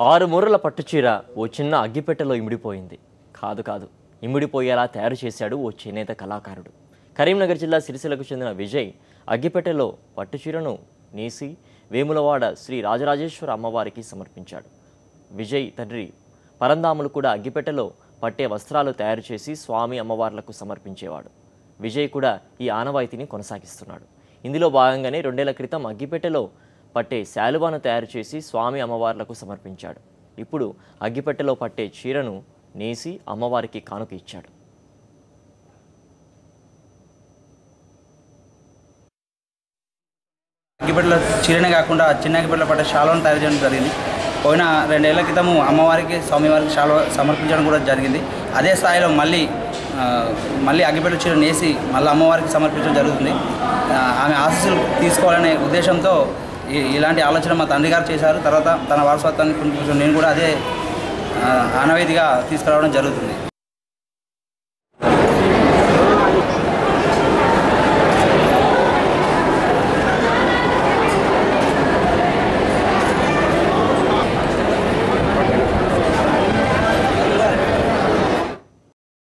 6 మూరల పట్టుచీర ఓ చిన్న అగ్గిపెట్టెలో ఇమిడిపోయింది. కాదు ఇమిడిపోయేలా తయారు చేశాడు ఓ చేనేత కళాకారుడు. కరీంనగర్ జిల్లా సిరిసిల్లకు చెందిన విజయ్ అగ్గిపెట్టెలో పట్టుచీరను నేసి వేములవాడ శ్రీ రాజరాజేశ్వర అమ్మవారికి సమర్పించాడు. విజయ్ తండ్రి పరందాములు కూడా అగ్గిపెట్టెలో పట్టే వస్త్రాలు తయారు చేసి స్వామి అమ్మవార్లకు సమర్పించేవాడు. విజయ్ కూడా ఈ ఆనవాయితీని కొనసాగిస్తున్నాడు. ఇందులో భాగంగానే 2 ఏళ్ల క్రితం అగ్గిపెట్టెలో పట్టే శాలువాను తయారు చేసి స్వామి అమ్మవార్లకు సమర్పించాడు. ఇప్పుడు అగ్గిపెట్టెలో పట్టే చీరను నేసి అమ్మవారికి కానుక ఇచ్చాడు. అగ్గిపెట్టెలో చీరనే కాకుండా చిన్న అగ్గిపెట్టెలో పట్టే శాలువాను తయారు చేయడం జరిగింది. పోయిన 2 ఏళ్ల క్రితము అమ్మవారికి స్వామివారికి శాలువ సమర్పించడం కూడా జరిగింది. అదే స్థాయిలో మళ్ళీ అగ్గిపెట్టెల చీర నేసి మళ్ళీ అమ్మవారికి సమర్పించడం జరుగుతుంది. ఆమె ఆశీస్సులు తీసుకోవాలనే ఉద్దేశంతో ఇలాంటి ఆలోచన మా తండ్రి గారు చేశారు. తర్వాత తన వారసత్వాన్ని నేను కూడా అదే ఆనవాయితీగా తీసుకురావడం జరుగుతుంది.